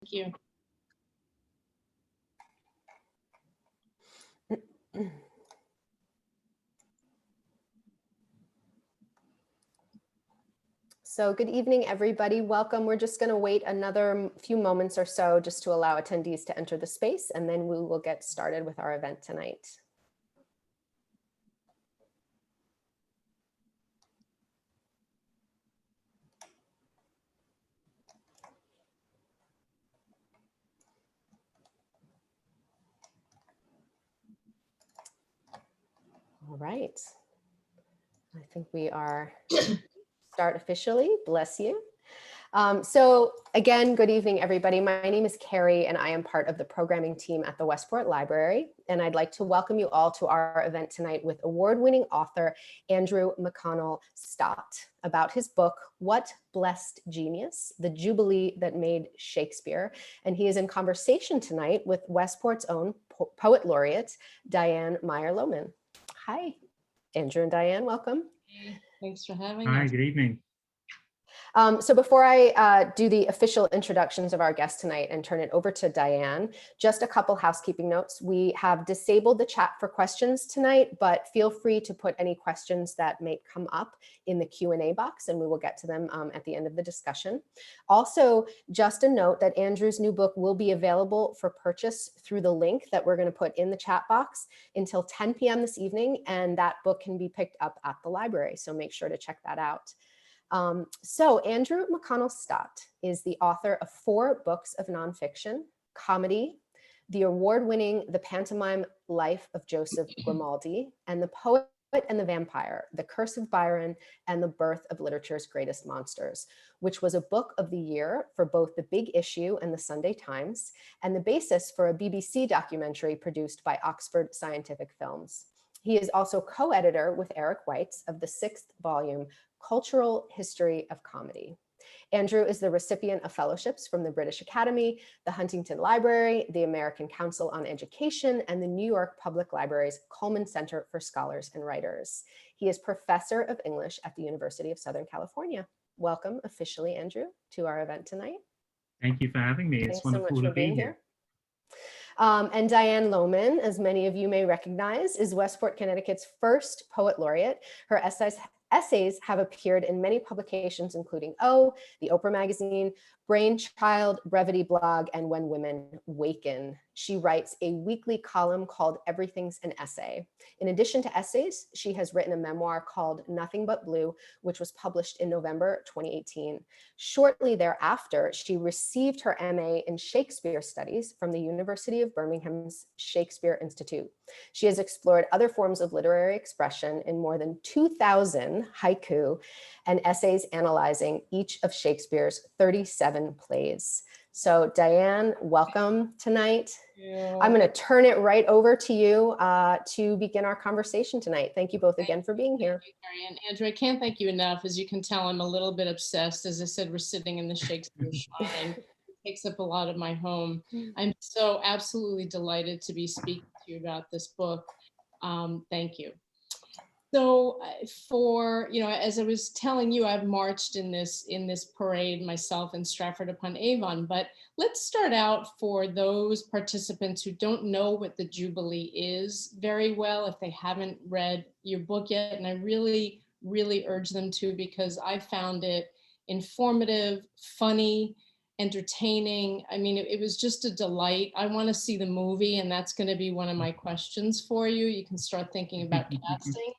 you. So good evening, everybody. Welcome. We're just going to wait another few moments or so just to allow attendees to enter the space, and then we will get started with our event tonight. All right. I think we are start officially. Bless you. So again, good evening, everybody. My name is Carrie, and I am part of the programming team at the Westport Library. And I'd like to welcome you all to our event tonight with award-winning author Andrew McConnell Stott about his book, What Blest Genius? The Jubilee that Made Shakespeare. And he is in conversation tonight with Westport's own poet laureate, Diane Meyer Lowman. Hi, Andrew and Diane, welcome. Hey, thanks for having us. Hi, good evening. So before I do the official introductions of our guest tonight and turn it over to Diane, just a couple housekeeping notes. We have disabled the chat for questions tonight, but feel free to put any questions that may come up in the Q&A box, and we will get to them at the end of the discussion. Also, just a note that Andrew's new book will be available for purchase through the link that we're going to put in the chat box until 10 p.m. this evening, and that book can be picked up at the library, so make sure to check that out. So Andrew McConnell Stott is the author of 4 books of nonfiction, comedy, the award-winning The Pantomime Life of Joseph Grimaldi, and The Poet and the Vampire, The Curse of Byron, and The Birth of Literature's Greatest Monsters, which was a book of the year for both the Big Issue and the Sunday Times, and the basis for a BBC documentary produced by Oxford Scientific Films. He is also co-editor with Eric Weitz of the 6th volume, Cultural History of Comedy. Andrew is the recipient of fellowships from the British Academy, the Huntington Library, the American Council on Education, and the New York Public Library's Coleman Center for Scholars and Writers. He is professor of English at the University of Southern California. Welcome officially, Andrew, to our event tonight. Thank you for having me. It's wonderful to be here. And Diane Lowman, as many of you may recognize, is Westport, Connecticut's first poet laureate. Her essays have appeared in many publications, including O, the Oprah magazine, Brainchild, Brevity Blog, and When Women Waken. She writes a weekly column called Everything's an Essay. In addition to essays, she has written a memoir called Nothing But Blue, which was published in November 2018. Shortly thereafter, she received her MA in Shakespeare Studies from the University of Birmingham's Shakespeare Institute. She has explored other forms of literary expression in more than 2,000 haiku and essays analyzing each of Shakespeare's 37 plays. So Diane, welcome tonight. I'm going to turn it right over to you to begin our conversation tonight. Thank you both again for being here. And Andrew, I can't thank you enough. As you can tell, I'm a little bit obsessed. As I said, we're sitting in the Shakespeare shrine. It takes up a lot of my home. I'm so absolutely delighted to be speaking to you about this book. Thank you. So for, as I was telling you, I've marched in this parade myself in Stratford-upon-Avon, but let's start out for those participants who don't know what the Jubilee is very well, if they haven't read your book yet. And I really, really urge them to, because I found it informative, funny, entertaining. I mean, it was just a delight. I want to see the movie, and that's going to be one of my questions for you. You can start thinking about casting.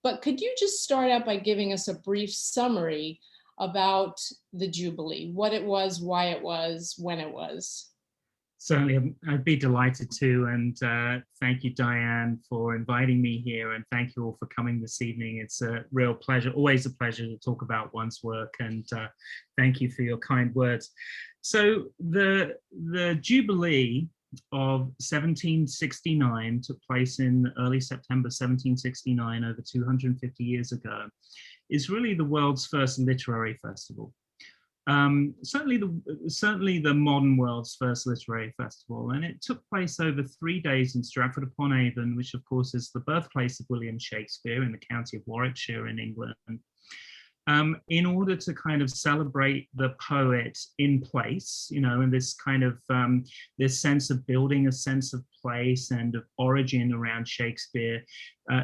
But could you just start out by giving us a brief summary about the Jubilee, what it was, why it was, when it was? Certainly, I'd be delighted to. And thank you, Diane, for inviting me here. And thank you all for coming this evening. It's a real pleasure, always a pleasure to talk about one's work. And thank you for your kind words. So the Jubilee of 1769 took place in early September 1769, over 250 years ago, is really the world's first literary festival. Certainly the modern world's first literary festival, and it took place over 3 days in Stratford-upon-Avon, which of course is the birthplace of William Shakespeare in the county of Warwickshire in England. in order to kind of celebrate the poet in place, you know, and this kind of this sense of building a sense of place and of origin around Shakespeare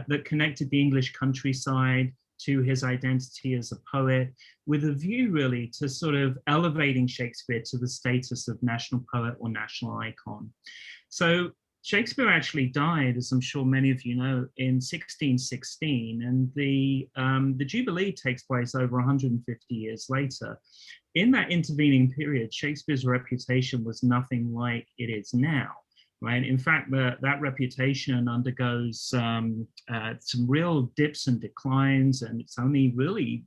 that connected the English countryside to his identity as a poet, with a view really to sort of elevating Shakespeare to the status of national poet or national icon. So Shakespeare actually died, as I'm sure many of you know, in 1616, and the Jubilee takes place over 150 years later. In that intervening period, Shakespeare's reputation was nothing like it is now. Right. In fact, that reputation undergoes some real dips and declines, and it's only really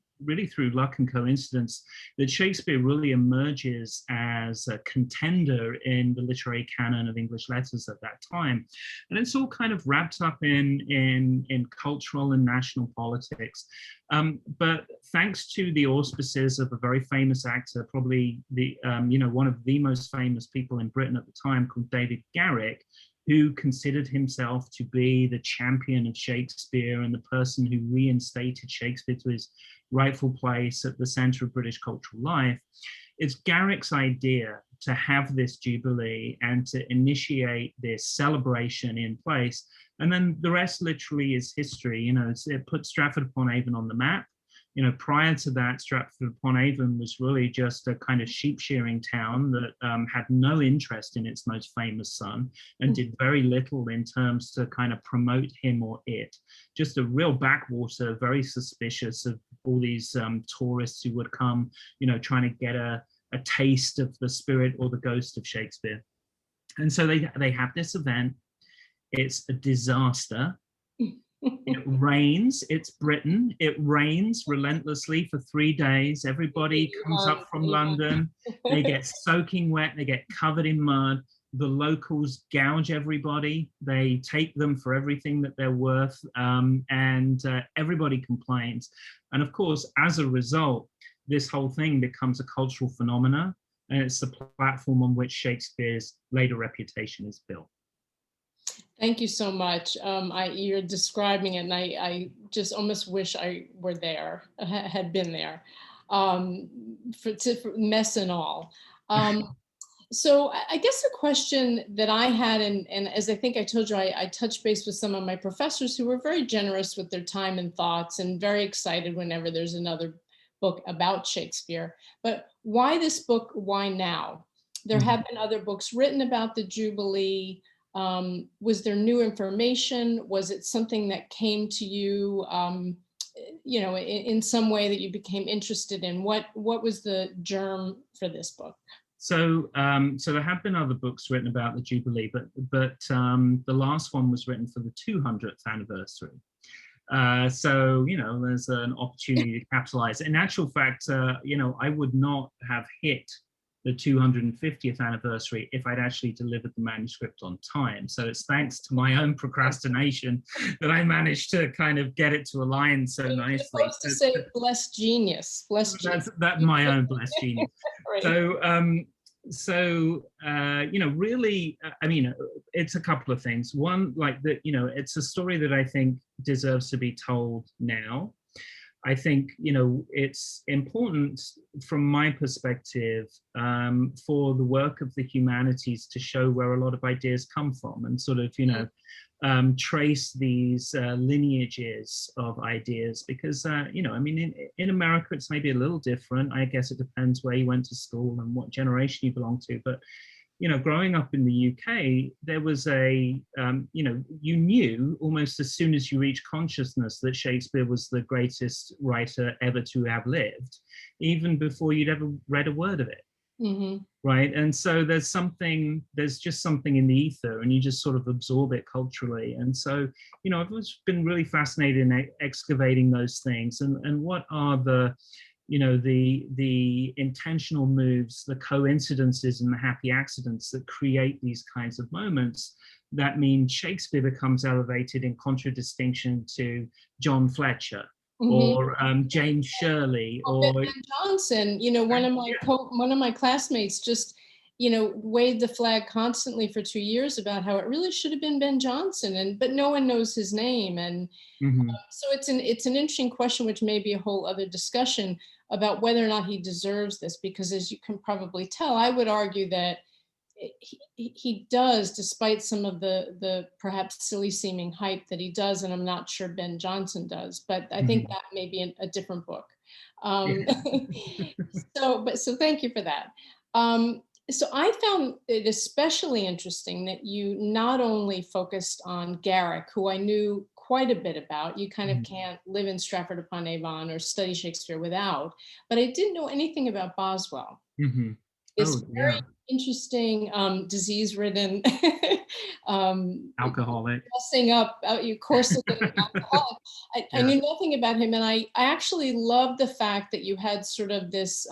through luck and coincidence that Shakespeare really emerges as a contender in the literary canon of English letters at that time. And it's all kind of wrapped up in cultural and national politics. But thanks to the auspices of a very famous actor, probably one of the most famous people in Britain at the time, called David Garrick, who considered himself to be the champion of Shakespeare and the person who reinstated Shakespeare to his rightful place at the center of British cultural life. It's Garrick's idea to have this Jubilee and to initiate this celebration in place. And then the rest literally is history. You know, it put Stratford-upon-Avon on the map. You know, prior to that, Stratford-upon-Avon was really just a kind of sheep shearing town that had no interest in its most famous son and did very little in terms to kind of promote him or it. Just a real backwater, very suspicious of all these tourists who would come, you know, trying to get a taste of the spirit or the ghost of Shakespeare. And so they have this event. It's a disaster. It rains. It's Britain. It rains relentlessly for 3 days. Everybody comes up from London. They get soaking wet. They get covered in mud. The locals gouge everybody. They take them for everything that they're worth. And everybody complains. And of course, as a result, this whole thing becomes a cultural phenomena. And it's the platform on which Shakespeare's later reputation is built. Thank you so much. You're describing it, and I just almost wish I were there, had been there, for mess and all. So I guess the question that I had, and as I think I told you, I touched base with some of my professors who were very generous with their time and thoughts and very excited whenever there's another book about Shakespeare. But why this book? Why now? There have been other books written about the Jubilee. Was there new information? Was it something that came to you, you know, in some way that you became interested in? What was the germ for this book? So there have been other books written about the Jubilee, but the last one was written for the 200th anniversary. So, you know, there's an opportunity to capitalize. In actual fact, you know, I would not have hit the 250th anniversary if I'd actually delivered the manuscript on time. So it's thanks to my own procrastination that I managed to kind of get it to align so nicely. You're supposed to say Blest Genius. Blest Genius. That's my own Blest Genius. Right. So, you know, really, I mean, it's a couple of things. One, like that, you know, it's a story that I think deserves to be told now. I think, you know, it's important from my perspective for the work of the humanities to show where a lot of ideas come from and sort of, you know, trace these lineages of ideas because, you know, I mean, in America, it's maybe a little different. I guess it depends where you went to school and what generation you belong to. But, you know, growing up in the UK, there was a, you know, you knew almost as soon as you reached consciousness that Shakespeare was the greatest writer ever to have lived, even before you'd ever read a word of it. Mm-hmm. Right. And so there's just something in the ether and you just sort of absorb it culturally. And so, you know, I've always been really fascinated in excavating those things and what are the, you know, the intentional moves, the coincidences and the happy accidents that create these kinds of moments that mean Shakespeare becomes elevated in contradistinction to John Fletcher. Or James Shirley, or Ben Jonson. You know, one of my classmates just waved the flag constantly for 2 years about how it really should have been Ben Jonson, but no one knows his name. And so it's an interesting question, which may be a whole other discussion about whether or not he deserves this, because as you can probably tell, I would argue that he does, despite some of the perhaps silly seeming hype that he does, and I'm not sure Ben Jonson does, but I think that may be a different book. So thank you for that. So I found it especially interesting that you not only focused on Garrick, who I knew quite a bit about. You kind of can't live in Stratford-upon-Avon or study Shakespeare without, but I didn't know anything about Boswell. This very interesting, disease-ridden, alcoholic, messing up, corseting alcoholic. I knew nothing about him, and I actually love the fact that you had sort of this,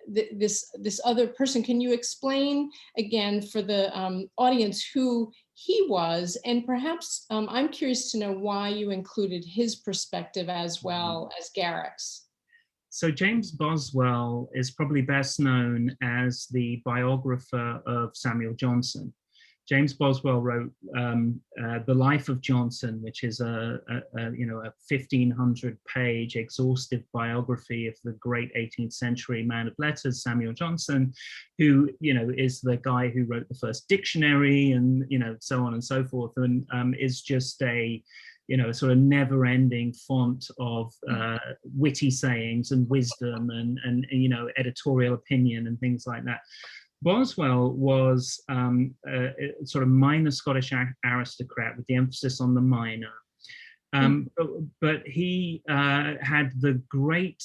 this other person. Can you explain again for the audience who he was, and perhaps I'm curious to know why you included his perspective as well as Garrick's. So James Boswell is probably best known as the biographer of Samuel Johnson. James Boswell wrote The Life of Johnson, which is a 1,500-page exhaustive biography of the great 18th century man of letters, Samuel Johnson, who is the guy who wrote the first dictionary, and so on and so forth, and is just a sort of never-ending font of witty sayings and wisdom and editorial opinion and things like that. Boswell was a sort of minor Scottish aristocrat with the emphasis on the minor. But he had the great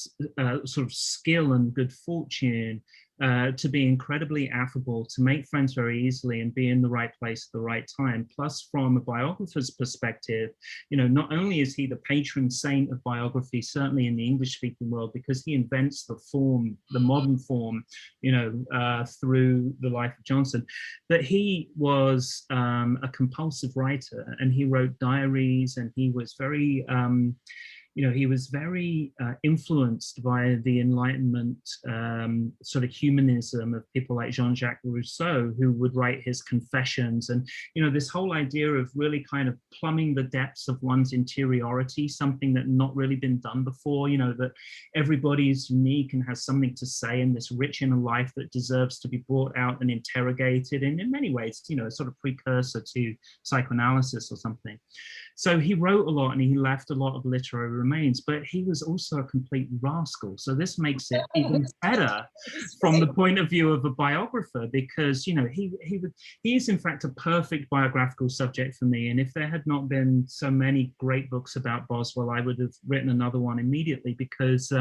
sort of skill and good fortune to be incredibly affable, to make friends very easily, and be in the right place at the right time. Plus, from a biographer's perspective, not only is he the patron saint of biography, certainly in the English-speaking world, because he invents the form, the modern form, through the life of Johnson, but he was a compulsive writer, and he wrote diaries, and he was very influenced by the Enlightenment sort of humanism of people like Jean-Jacques Rousseau, who would write his confessions, and this whole idea of really kind of plumbing the depths of one's interiority, something that not really been done before. That everybody is unique and has something to say in this rich inner life that deserves to be brought out and interrogated. And in many ways, a sort of precursor to psychoanalysis or something. So he wrote a lot, and he left a lot of literary remains, but he was also a complete rascal. So this makes it even better from the point of view of a biographer, because he is in fact a perfect biographical subject for me. And if there had not been so many great books about Boswell, I would have written another one immediately, because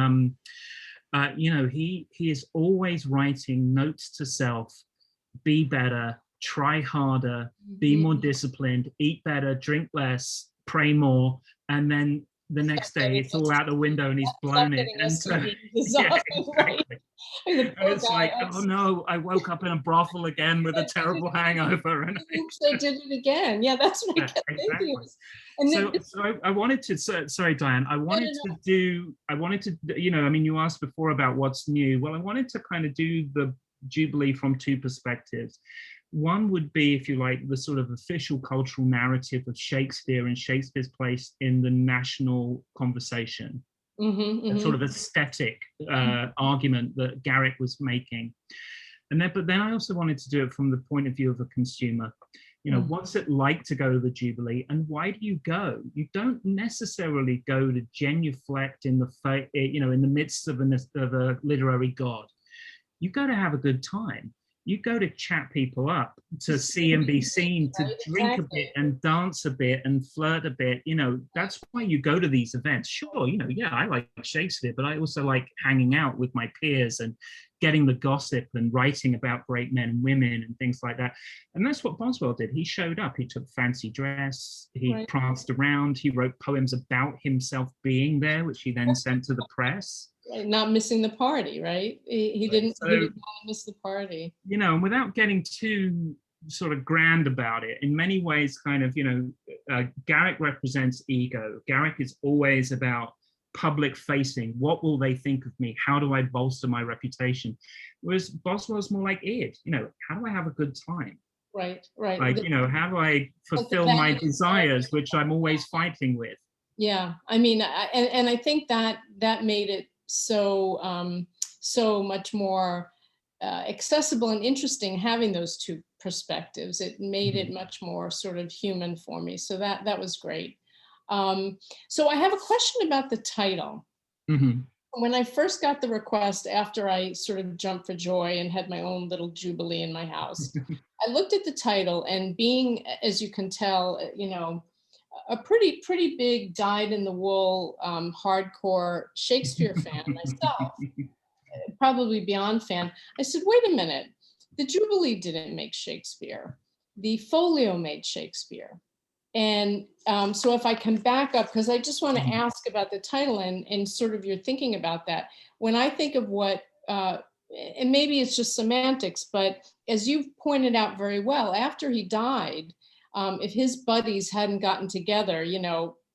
he is always writing notes to self: be better, try harder, be more disciplined, eat better, drink less, pray more, and then the next day it's all out the window and he's blown it. And so, exactly. And it's like, oh no, I woke up in a brothel again with a terrible hangover. And I did it again. Yeah, that's what I kept thinking. And so I wanted to, sorry, Diane, I wanted to, you asked before about what's new. Well, I wanted to kind of do the Jubilee from two perspectives. One would be, if you like, the sort of official cultural narrative of Shakespeare and Shakespeare's place in the national conversation, a sort of aesthetic argument that Garrick was making. But then I also wanted to do it from the point of view of a consumer. What's it like to go to the Jubilee, and why do you go? You don't necessarily go to genuflect in the midst of a literary god. You go to have a good time. You go to chat people up, to see and be seen, to drink a bit and dance a bit and flirt a bit. That's why you go to these events. Sure, I like Shakespeare, but I also like hanging out with my peers and getting the gossip and writing about great men and women and things like that. And that's what Boswell did. He showed up, he took fancy dress, he pranced around, he wrote poems about himself being there, which he then sent to the press. Not missing the party, right? He didn't want to miss the party. And without getting too sort of grand about it, in many ways, kind of, Garrick represents ego. Garrick is always about public facing. What will they think of me? How do I bolster my reputation? Whereas Boswell's more like it, how do I have a good time? Right. Like, how do I fulfill my desires, which I'm always fighting with? Yeah, I mean, and I think that made it so so much more accessible and interesting, having those two perspectives. It made it much more sort of human for me. So that was great. So I have a question about the title. Mm-hmm. When I first got the request, after I sort of jumped for joy and had my own little Jubilee in my house, I looked at the title, and being, as you can tell, a pretty big dyed-in-the-wool hardcore Shakespeare fan myself, probably beyond fan, I said, wait a minute, the Jubilee didn't make Shakespeare. The folio made Shakespeare. And so if I can back up, because I just want to ask about the title and sort of your thinking about that. When I think of what, and maybe it's just semantics, but as you've pointed out very well, after he died, if his buddies hadn't gotten together,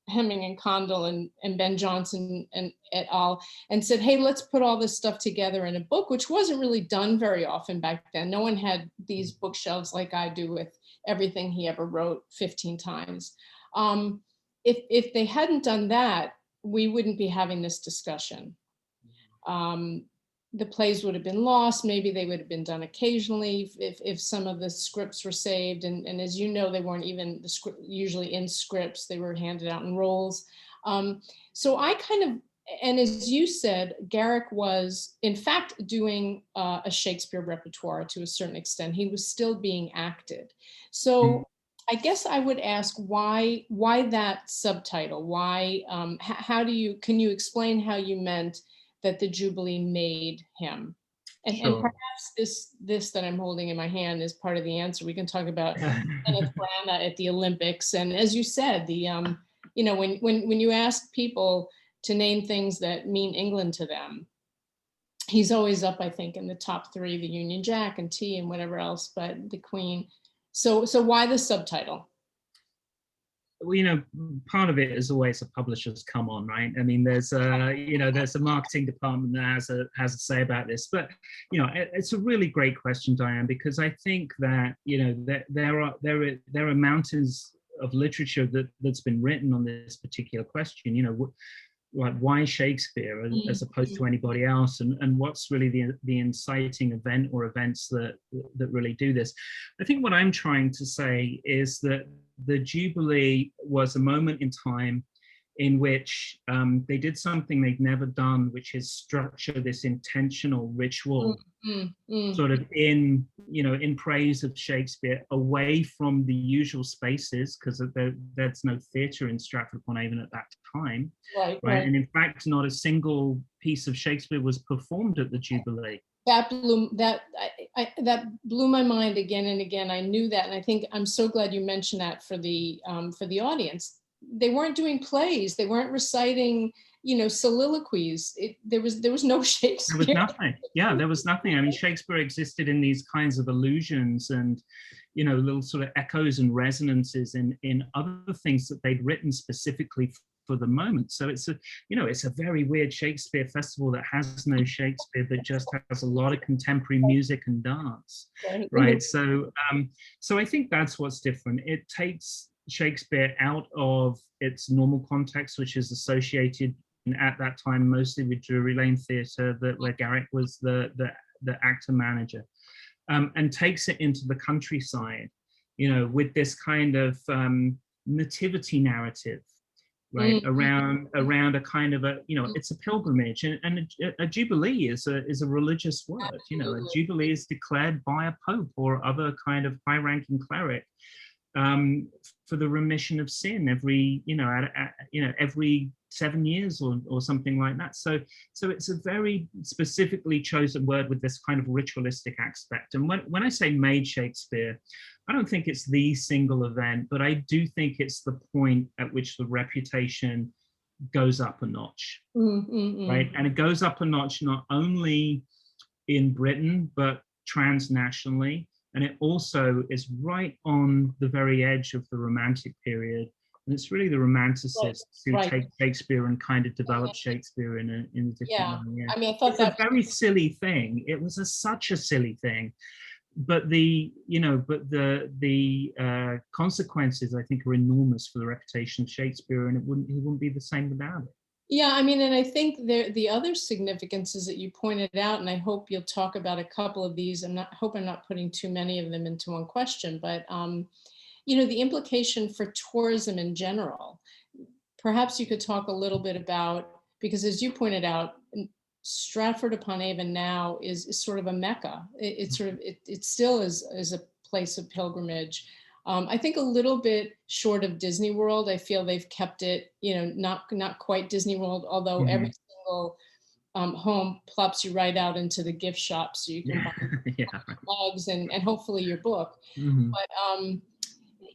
Hemming and Condell and Ben Jonson and et al., and said, hey, let's put all this stuff together in a book, which wasn't really done very often back then. No one had these bookshelves like I do with everything he ever wrote 15 times. If they hadn't done that, we wouldn't be having this discussion. The plays would have been lost. Maybe they would have been done occasionally if some of the scripts were saved. And as you know, they weren't even usually in scripts. They were handed out in rolls. So I kind of, and as you said, Garrick was in fact doing a Shakespeare repertoire to a certain extent. He was still being acted. So I guess I would ask why that subtitle? Why, can you explain how you meant that the Jubilee made him? And, Sure. and perhaps this that I'm holding in my hand is part of the answer. We can talk about Kenneth Branagh at the Olympics. And as you said, the when you ask people to name things that mean England to them, he's always up, I think, in the top 3, the Union Jack and tea and whatever else, but the Queen. So why the subtitle? Well, part of it is always a publisher's come on, right? I mean, there's a marketing department that has a say about this, but it's a really great question, Diane, because I think that there are mountains of literature that's been written on this particular question. Like, why Shakespeare as opposed to anybody else, and what's really the inciting event or events that really do this. I think what I'm trying to say is that the Jubilee was a moment in time in which they did something they'd never done, which is structure this intentional ritual sort of in praise of Shakespeare, away from the usual spaces, because there's no theatre in Stratford-upon-Avon at that time, right? And in fact, not a single piece of Shakespeare was performed at the Jubilee. That blew my mind again and again. I knew that, and I think I'm so glad you mentioned that for the audience. They weren't doing plays. They weren't reciting, soliloquies. There was no Shakespeare. There was nothing. Yeah, there was nothing. I mean, Shakespeare existed in these kinds of illusions and, little sort of echoes and resonances in other things that they'd written specifically for the moment. So it's a very weird Shakespeare festival that has no Shakespeare, but just has a lot of contemporary music and dance, right? So I think that's what's different. It takes Shakespeare out of its normal context, which is associated at that time mostly with Drury Lane Theatre, where Garrick was the actor manager, and takes it into the countryside, with this kind of nativity narrative, right? Around a kind of it's a pilgrimage, and a jubilee is a religious word. A jubilee is declared by a pope or other kind of high-ranking cleric for the remission of sin every every 7 years or something like that. So it's a very specifically chosen word with this kind of ritualistic aspect. And when I say made Shakespeare, I don't think it's the single event, but I do think it's the point at which the reputation goes up a notch, right? And it goes up a notch not only in Britain, but transnationally. And it also is right on the very edge of the Romantic period, And it's really the romanticists who right. take Shakespeare and kind of develop Shakespeare in a different Yeah. way. Yeah. I mean, I thought It's that a very silly thing. It was such a silly thing, but the consequences, I think, are enormous for the reputation of Shakespeare, and he wouldn't be the same without it. Yeah, I mean, and I think the other significances that you pointed out, and I hope you'll talk about a couple of these. I'm not putting too many of them into one question, but you know, the implication for tourism in general. Perhaps you could talk a little bit about, because as you pointed out, Stratford-upon-Avon now is sort of a mecca. It still is a place of pilgrimage. I think a little bit short of Disney World. I feel they've kept it, you know, not quite Disney World, although every single home plops you right out into the gift shop, so you can buy mugs and hopefully your book. But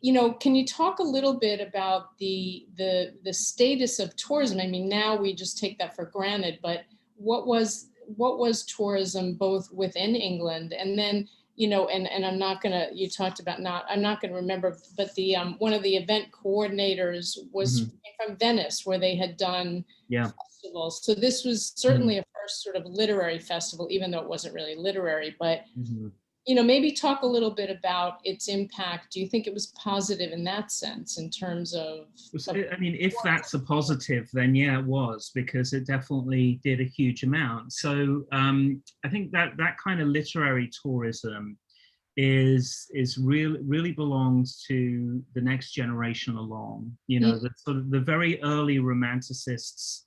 you know, can you talk a little bit about the status of tourism? I mean, now we just take that for granted, but what was tourism both within England and then, you know, and I'm not gonna, you talked about I'm not gonna remember, but the one of the event coordinators was from Venice, where they had done festivals. So this was certainly a first sort of literary festival, even though it wasn't really literary, but you know, maybe talk a little bit about its impact. Do you think it was positive in that sense, in terms of I mean, if that's a positive, then yeah, it was, because it definitely did a huge amount. So I think that kind of literary tourism is really belongs to the next generation along. You know, the sort of the very early romanticists,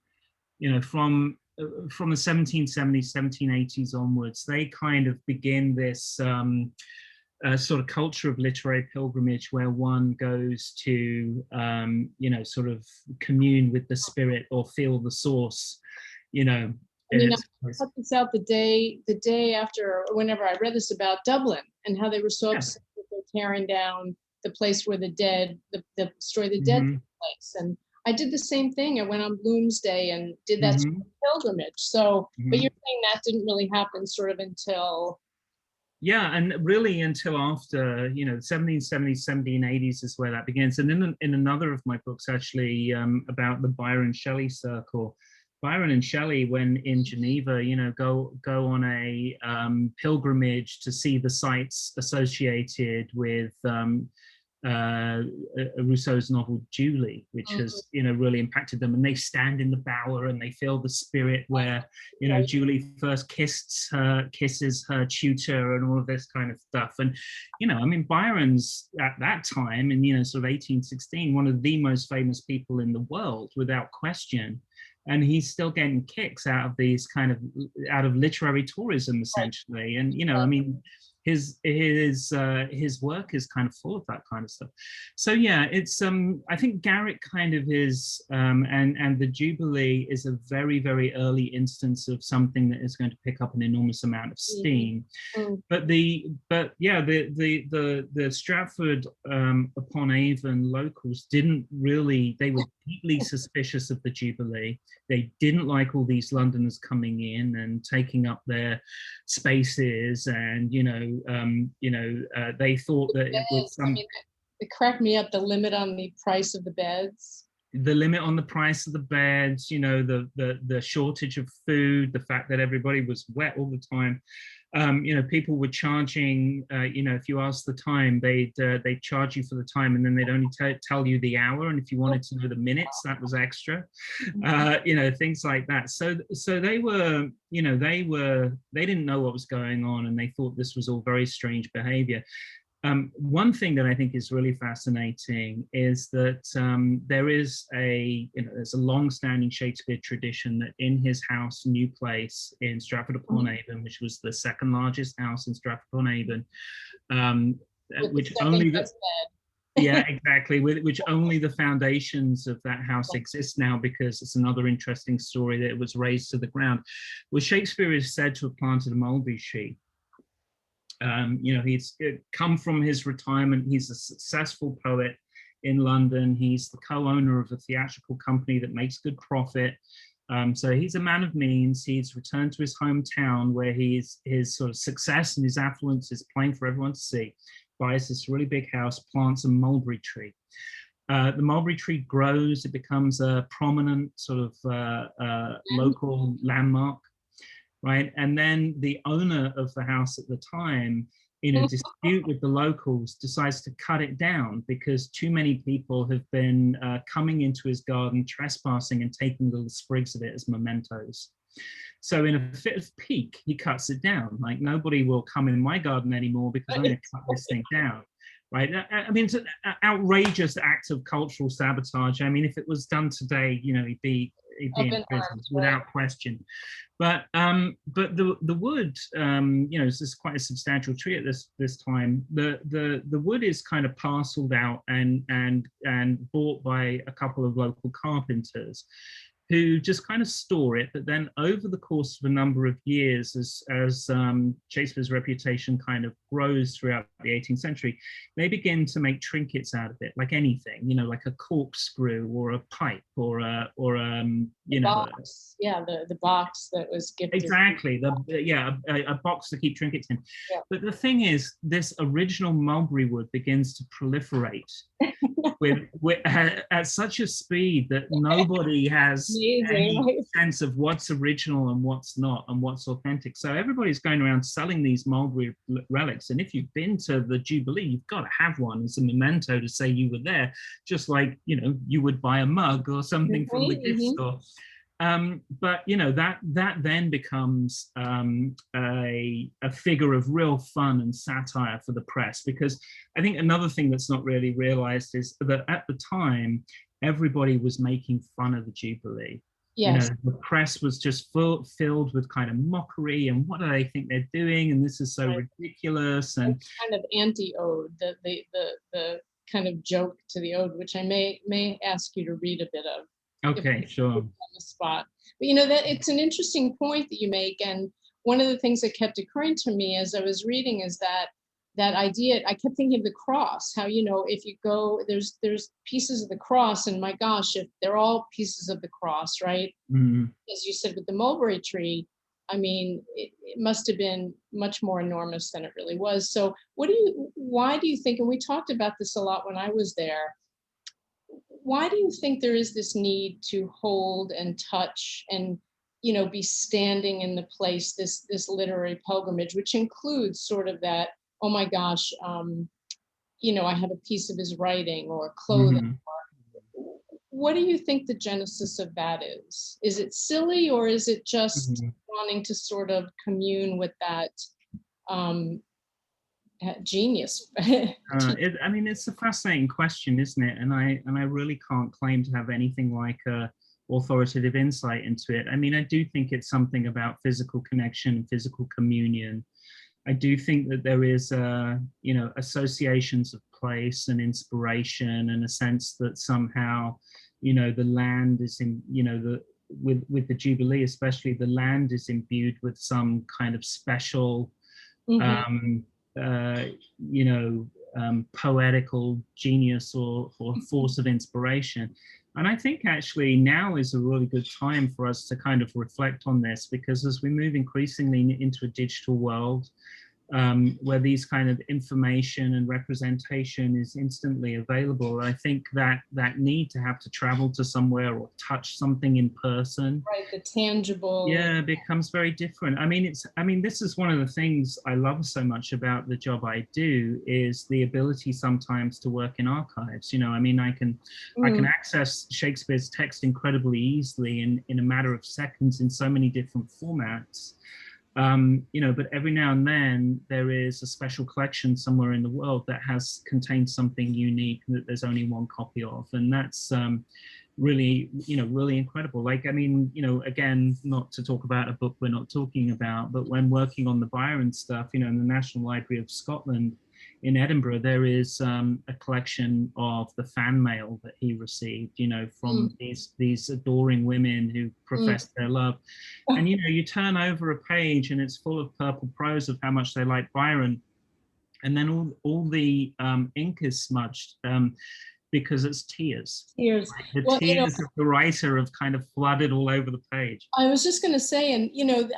you know, from the 1770s, 1780s onwards, they kind of begin this sort of culture of literary pilgrimage, where one goes to, you know, sort of commune with the spirit or feel the source, you know. I mean, I put this out the day after, or whenever I read this about Dublin and how they were so upset that they're tearing down the place where the Destroy the Dead place. And I did the same thing. I went on Bloomsday and did that sort of pilgrimage. So, but you're saying that didn't really happen sort of until... Yeah, and really until after, you know, 1770s, 1780s is where that begins. And in another of my books, actually, about the Byron Shelley circle, Byron and Shelley, when in Geneva, you know, go on a pilgrimage to see the sites associated with Rousseau's novel Jubilee, which has, you know, really impacted them. And they stand in the bower and they feel the spirit where, you know, Jubilee first kisses her tutor and all of this kind of stuff. And, you know, I mean, Byron's at that time, in, you know, sort of 1816, one of the most famous people in the world, without question. And he's still getting kicks out of these kind of, out of literary tourism, essentially. And, you know, I mean, his work is kind of full of that kind of stuff. So yeah, it's I think Garrick kind of is, and the Jubilee is a very, very early instance of something that is going to pick up an enormous amount of steam. But the Stratford upon Avon locals didn't really, they were deeply suspicious of the Jubilee. They didn't like all these Londoners coming in and taking up their spaces, and they thought that it was some. I mean, it cracked me up, the limit on the price of the beds. The limit on the price of the beds, you know, the shortage of food, the fact that everybody was wet all the time. You know, people were charging, you know, if you asked the time, they'd charge you for the time, and then they'd only tell you the hour. And if you wanted to know the minutes, that was extra, you know, things like that. So they were, you know, they didn't know what was going on, and they thought this was all very strange behavior. One thing that I think is really fascinating is that there's a long-standing Shakespeare tradition that in his house, New Place in Stratford-upon-Avon, which was the second largest house in Stratford-upon-Avon, which only the yeah, exactly, which only the foundations of that house exist now, because it's another interesting story that it was razed to the ground. Well, Shakespeare is said to have planted a mulberry tree. You know, he's come from his retirement. He's a successful poet in London. He's the co-owner of a theatrical company that makes good profit. So he's a man of means. He's returned to his hometown, where his sort of success and his affluence is plain for everyone to see. Buys this really big house, plants a mulberry tree. The mulberry tree grows, it becomes a prominent sort of local landmark, right? And then the owner of the house at the time, in a dispute with the locals, decides to cut it down because too many people have been coming into his garden, trespassing and taking little sprigs of it as mementos. So in a fit of pique, he cuts it down. Like, nobody will come in my garden anymore because I'm going to cut this thing down. Right. I mean, it's an outrageous act of cultural sabotage. I mean, if it was done today, you know, he'd be in prison without question. But the wood, you know, this is quite a substantial tree at this time. The wood is kind of parceled out and bought by a couple of local carpenters, who just kind of store it. But then over the course of a number of years, as Shakespeare's reputation kind of grows throughout the 18th century, they begin to make trinkets out of it, like anything, you know, like a corkscrew or a pipe or you know, box. Yeah, the box that was gifted. Exactly, a box to keep trinkets in. Yeah. But the thing is, this original mulberry wood begins to proliferate with at such a speed that nobody has any sense of what's original and what's not and what's authentic. So everybody's going around selling these mulberry relics, and if you've been to the Jubilee, you've got to have one as a memento to say you were there, just like, you know, you would buy a mug or something from the gift store. But you know, that then becomes a figure of real fun and satire for the press, because I think another thing that's not really realized is that at the time everybody was making fun of the Jubilee. Yes. You know, the press was just filled with kind of mockery and what do they think they're doing, and this is so ridiculous, and kind of anti-ode, the kind of joke to the ode, which I may ask you to read a bit of. Okay, sure. On the spot. But you know, that it's an interesting point that you make, and one of the things that kept occurring to me as I was reading is that idea. I kept thinking of the cross, how, you know, if you go, there's pieces of the cross, and my gosh, if they're all pieces of the cross, right? Mm-hmm. As you said with the mulberry tree, I mean, it must have been much more enormous than it really was. So why do you think, and we talked about this a lot when I was there, why do you think there is this need to hold and touch and, you know, be standing in the place, this literary pilgrimage, which includes sort of that, oh my gosh, you know, I have a piece of his writing or clothing. Mm-hmm. What do you think the genesis of that is? Is it silly, or is it just mm-hmm. wanting to sort of commune with that genius? I mean, it's a fascinating question, isn't it? And I really can't claim to have anything like a authoritative insight into it. I mean, I do think it's something about physical connection and physical communion. I do think that there is, you know, associations of place and inspiration, and a sense that somehow, you know, the land is in, you know, with the Jubilee especially, the land is imbued with some kind of special, mm-hmm. You know, poetical genius or force of inspiration. And I think actually now is a really good time for us to kind of reflect on this, because as we move increasingly into a digital world, where these kind of information and representation is instantly available, I think that need to have to travel to somewhere or touch something in person, right, the tangible, yeah, becomes very different. I mean, this is one of the things I love so much about the job I do, is the ability sometimes to work in archives. You know, I mean, I can access Shakespeare's text incredibly easily in a matter of seconds in so many different formats. You know, but every now and then there is a special collection somewhere in the world that contains something unique that there's only one copy of, and that's really, you know, really incredible. Like, I mean, you know, again, not to talk about a book we're not talking about, but when working on the Byron stuff, you know, in the National Library of Scotland in Edinburgh, there is a collection of the fan mail that he received, you know, from these adoring women who professed their love. And, you know, you turn over a page and it's full of purple prose of how much they like Byron. And then all the ink is smudged because it's tears. Tears. The well, tears, you know, of the writer have kind of flooded all over the page. I was just going to say, and, you know,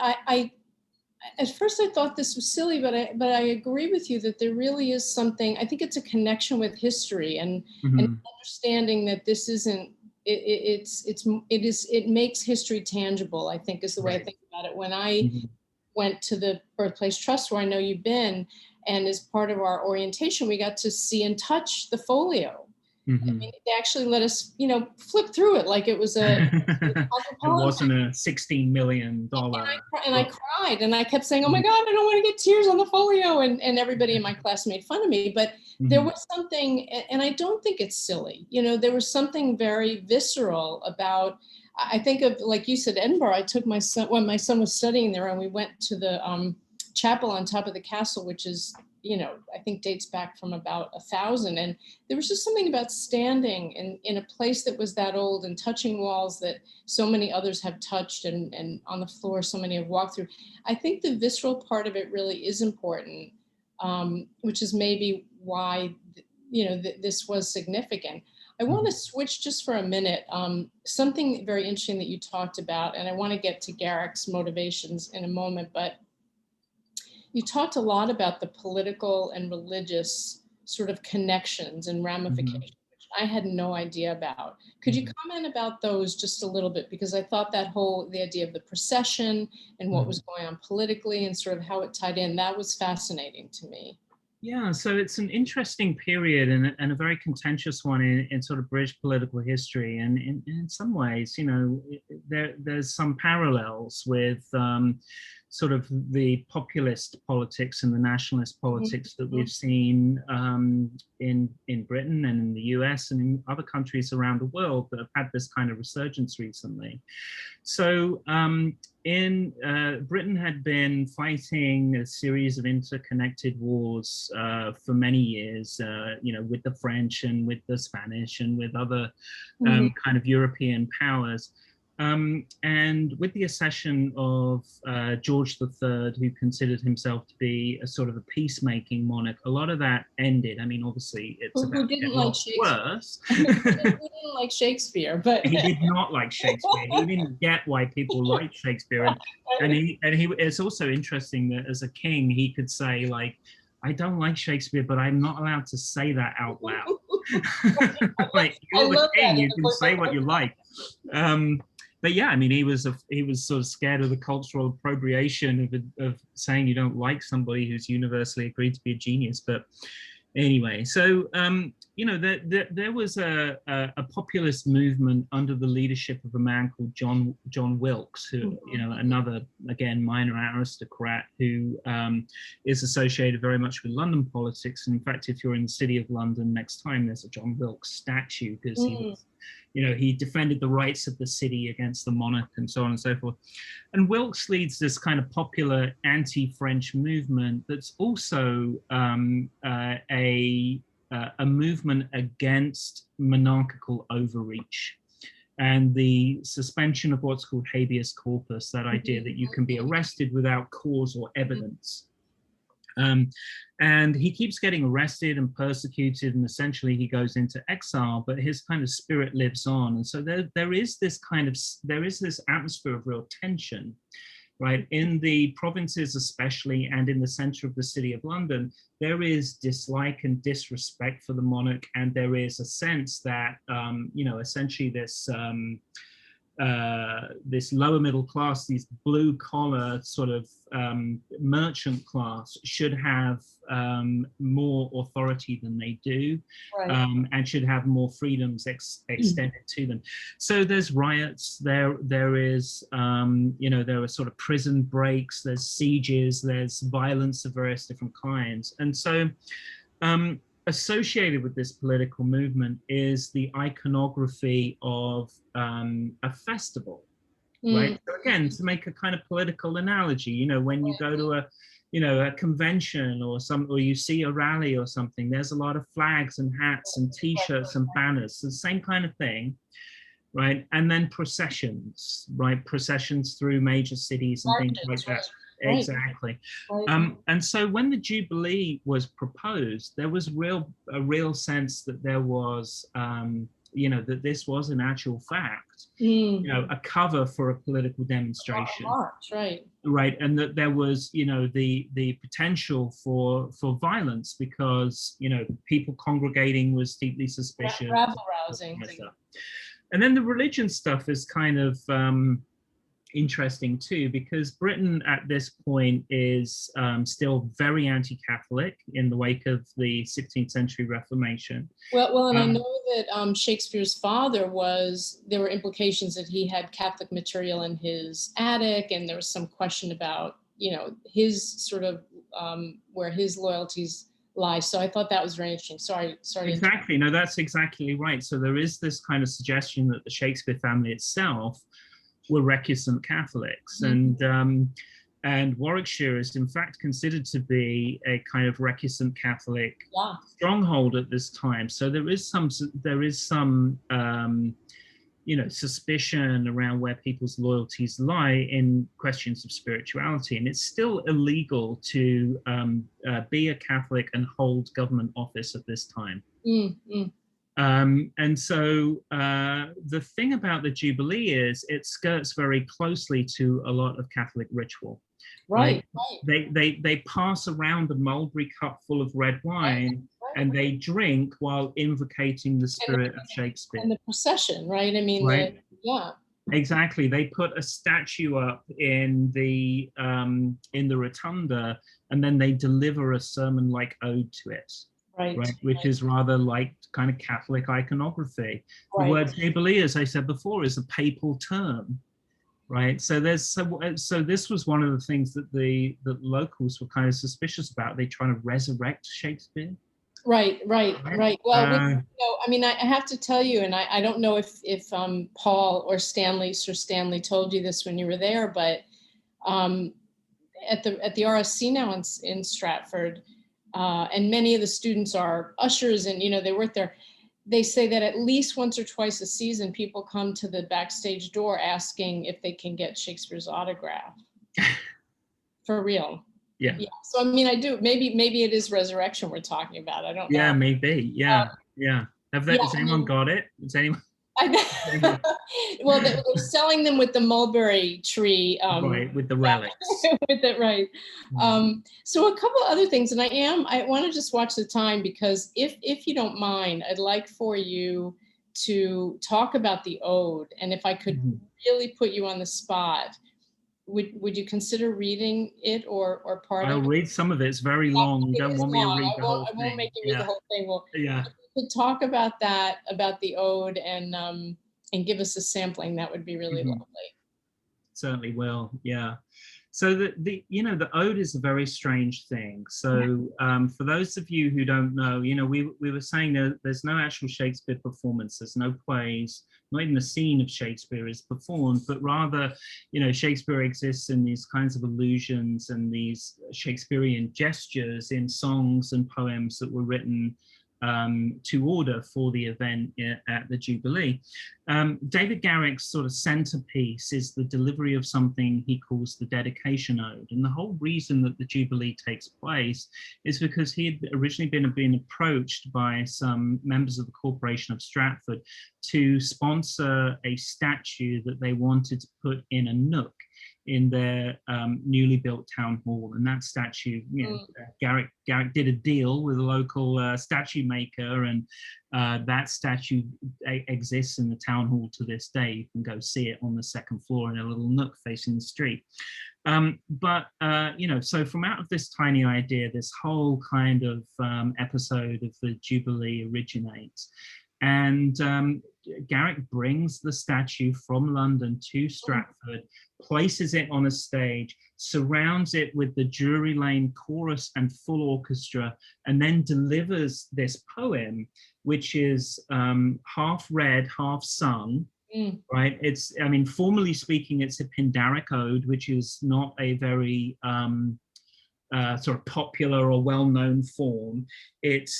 At first I thought this was silly, but I agree with you that there really is something. I think it's a connection with history and understanding that this isn't. It makes history tangible, I think, is the way I think about it. When I went to the Birthplace Trust, where I know you've been, and as part of our orientation, we got to see and touch the folio. I mean, they actually let us, flip through it like it was it wasn't a $16 million. And I cried, and I kept saying, "Oh my God, I don't want to get tears on the folio." And everybody in my class made fun of me, but there was something, and I don't think it's silly. There was something very visceral about. I think of, like you said, Edinburgh. I took my son when my son was studying there, and we went to the chapel on top of the castle, which is, I think dates back from about 1000. And there was just something about standing in a place that was that old and touching walls that so many others have touched, and on the floor so many have walked through. I think the visceral part of it really is important, which is maybe why, this was significant. I want to switch just for a minute. Something very interesting that you talked about, and I want to get to Garrick's motivations in a moment, but you talked a lot about the political and religious sort of connections and ramifications, which I had no idea about. Could you comment about those just a little bit? Because I thought the idea of the procession and what was going on politically and sort of how it tied in, that was fascinating to me. Yeah, so it's an interesting period and a very contentious one in sort of British political history. And in some ways, there's some parallels with sort of the populist politics and the nationalist politics that we've seen in Britain and in the US and in other countries around the world that have had this kind of resurgence recently. So Britain had been fighting a series of interconnected wars for many years, with the French and with the Spanish and with other kind of European powers. And with the accession of George III, who considered himself to be a sort of a peacemaking monarch, a lot of that ended. I mean, obviously, it's about to get a lot worse. He didn't like Shakespeare, but he did not like Shakespeare. He didn't get why people liked Shakespeare, and he. It's also interesting that as a king, he could say, like, "I don't like Shakespeare, but I'm not allowed to say that out loud." Like, you're the king, you can say what you like. But yeah, I mean, he was sort of scared of the cultural appropriation of saying you don't like somebody who's universally agreed to be a genius. But anyway, so there was a populist movement under the leadership of a man called John Wilkes, who another, again, minor aristocrat who is associated very much with London politics. And in fact, if you're in the city of London next time, there's a John Wilkes statue because he was. He defended the rights of the city against the monarch and so on and so forth. And Wilkes leads this kind of popular anti-French movement that's also a movement against monarchical overreach and the suspension of what's called habeas corpus, that idea that you can be arrested without cause or evidence. And he keeps getting arrested and persecuted, and essentially he goes into exile, but his kind of spirit lives on. And so there is this atmosphere of real tension, right? In the provinces especially, and in the center of the city of London, there is dislike and disrespect for the monarch, and there is a sense that, essentially this lower middle class, these blue collar sort of merchant class should have more authority than they do, and should have more freedoms extended to them. So there's riots, there is, there are sort of prison breaks, there's sieges, there's violence of various different kinds. And so associated with this political movement is the iconography of a festival, right? So again, to make a kind of political analogy, when you go to a convention or you see a rally or something, there's a lot of flags and hats and t-shirts and banners, so the same kind of thing, right? And then processions, right? Processions through major cities and things like that. Exactly. And so when the Jubilee was proposed, there was a real sense that there was, that this was in actual fact, a cover for a political demonstration. March, right. right, and that there was, you know, the potential for violence because, you know, people congregating was deeply suspicious. Rabble rousing. And then the religion stuff is kind of interesting too, because Britain at this point is still very anti-Catholic in the wake of the 16th century Reformation. Well, and I know that Shakespeare's father there were implications that he had Catholic material in his attic, and there was some question about, you know, his sort of where his loyalties lie. So I thought that was very interesting. Sorry. Exactly. No, that's exactly right. So there is this kind of suggestion that the Shakespeare family itself were recusant Catholics, and Warwickshire is in fact considered to be a kind of recusant Catholic stronghold at this time. So there is some you know, suspicion around where people's loyalties lie in questions of spirituality, and it's still illegal to be a Catholic and hold government office at this time. And so the thing about the Jubilee is it skirts very closely to a lot of Catholic ritual. Right. They pass around a mulberry cup full of red wine, and they drink while invocating the spirit of Shakespeare. And the procession, right? I mean, right? Yeah. Exactly. They put a statue up in the rotunda, and then they deliver a sermon-like ode to it. Right, which is rather like kind of Catholic iconography. The word Jubilee, as I said before, is a papal term, right? So so this was one of the things that the locals were kind of suspicious about. They trying to resurrect Shakespeare. Right. Well, I mean, I have to tell you, and I don't know if Paul or Sir Stanley told you this when you were there, but at the RSC now in Stratford. And many of the students are ushers, and, you know, they work there. They say that at least once or twice a season, people come to the backstage door asking if they can get Shakespeare's autograph. For real. Yeah. So, I mean, I do. Maybe it is resurrection we're talking about. I don't know. Yeah, maybe. Yeah. Has anyone got it? Has anyone? Well, they're selling them with the mulberry tree. Right, with the relics. With it, right. So a couple other things, and I want to just watch the time, because if you don't mind, I'd like for you to talk about the ode, and if I could really put you on the spot, would you consider reading it or part of it? I'll read some of it. It's very long. You don't want me to read the whole thing. I won't make you read the whole thing. Well, yeah. To talk about that, about the ode, and give us a sampling, that would be really lovely. Certainly will, yeah. So the ode is a very strange thing. So for those of you who don't know, you know, we were saying that there's no actual Shakespeare performance, there's no plays, not even a scene of Shakespeare is performed, but rather, you know, Shakespeare exists in these kinds of allusions and these Shakespearean gestures in songs and poems that were written to order for the event at the Jubilee. David Garrick's sort of centerpiece is the delivery of something he calls the Dedication Ode. And the whole reason that the Jubilee takes place is because he had originally been approached by some members of the Corporation of Stratford to sponsor a statue that they wanted to put in a nook in their newly built town hall. And that statue, you know, Garrick did a deal with a local statue maker, and that statue exists in the town hall to this day. You can go see it on the second floor in a little nook facing the street. You know, so from out of this tiny idea, this whole kind of episode of the Jubilee originates. And Garrick brings the statue from London to Stratford, places it on a stage, surrounds it with the Drury Lane chorus and full orchestra, and then delivers this poem, which is half read, half sung. Right? It's, I mean, formally speaking, it's a Pindaric ode, which is not a very sort of popular or well-known form. It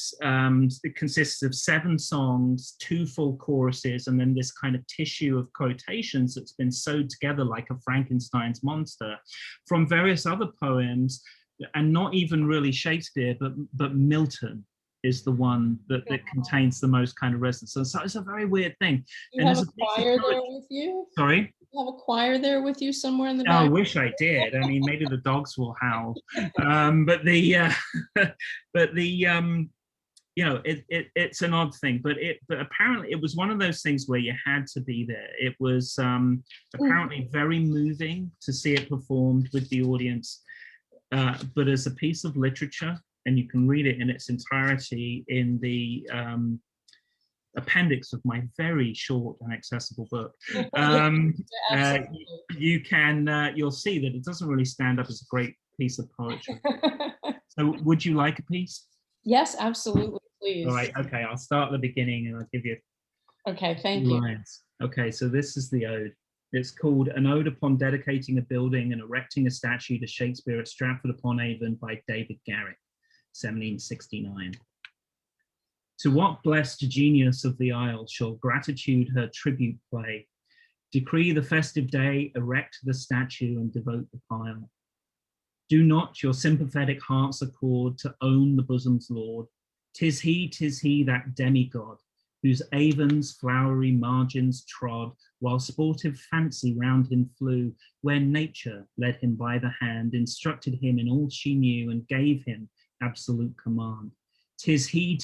consists of 7 songs, 2 full choruses, and then this kind of tissue of quotations that's been sewed together like a Frankenstein's monster from various other poems, and not even really Shakespeare, but Milton is the one that contains the most kind of resonance. So it's a very weird thing. You have a choir there with you? Sorry? you have a choir there with you somewhere in the I back? wish I did. I mean, maybe the dogs will howl. But the but the it's an odd thing, but apparently it was one of those things where you had to be there. It was apparently very moving to see it performed with the audience, but as a piece of literature, and you can read it in its entirety in the appendix of my very short and accessible book. You'll see that it doesn't really stand up as a great piece of poetry. So would you like a piece? Yes, absolutely, please. All right, okay, I'll start at the beginning and I'll give you Okay, thank you. lines. Okay, so this is the ode. It's called An Ode Upon Dedicating a Building and Erecting a Statue to Shakespeare at Stratford-upon-Avon by David Garrick, 1769. To what blest genius of the isle shall gratitude her tribute play? Decree the festive day, erect the statue and devote the pile. Do not your sympathetic hearts accord to own the bosom's lord. 'Tis he, that demigod, whose Avon's flowery margins trod, while sportive fancy round him flew, where nature led him by the hand, instructed him in all she knew, and gave him absolute command. 'Tis he,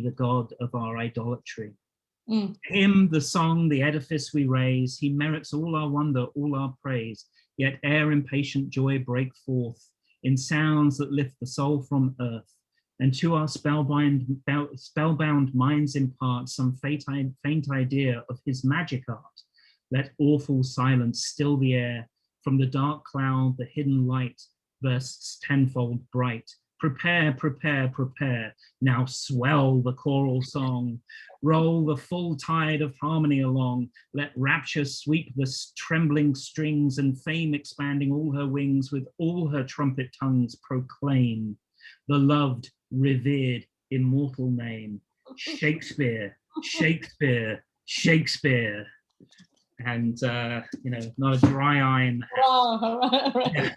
the God of our idolatry. Him, the song, the edifice we raise, he merits all our wonder, all our praise. Yet ere impatient joy break forth in sounds that lift the soul from earth, and to our spellbound minds impart some faint idea of his magic art, let awful silence still the air. From the dark cloud, the hidden light bursts tenfold bright. Prepare, prepare, prepare, now swell the choral song. Roll the full tide of harmony along. Let rapture sweep the trembling strings, and fame expanding all her wings with all her trumpet tongues proclaim the loved, revered, immortal name, Shakespeare, Shakespeare, Shakespeare. And, not a dry eye in the house. Oh, right.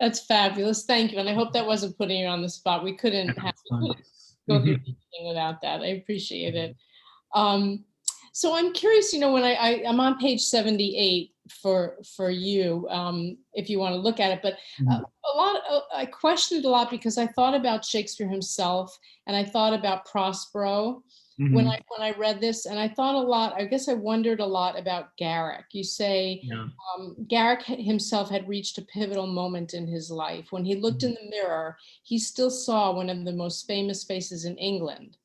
That's fabulous. Thank you. And I hope that wasn't putting you on the spot. We couldn't go through anything without that. I appreciate it. So I'm curious, when I'm on page 78 for you, if you want to look at it, but I questioned a lot because I thought about Shakespeare himself, and I thought about Prospero. When I read this, and I thought a lot, I guess I wondered a lot about Garrick. You say Garrick himself had reached a pivotal moment in his life. When he looked in the mirror, he still saw one of the most famous faces in England,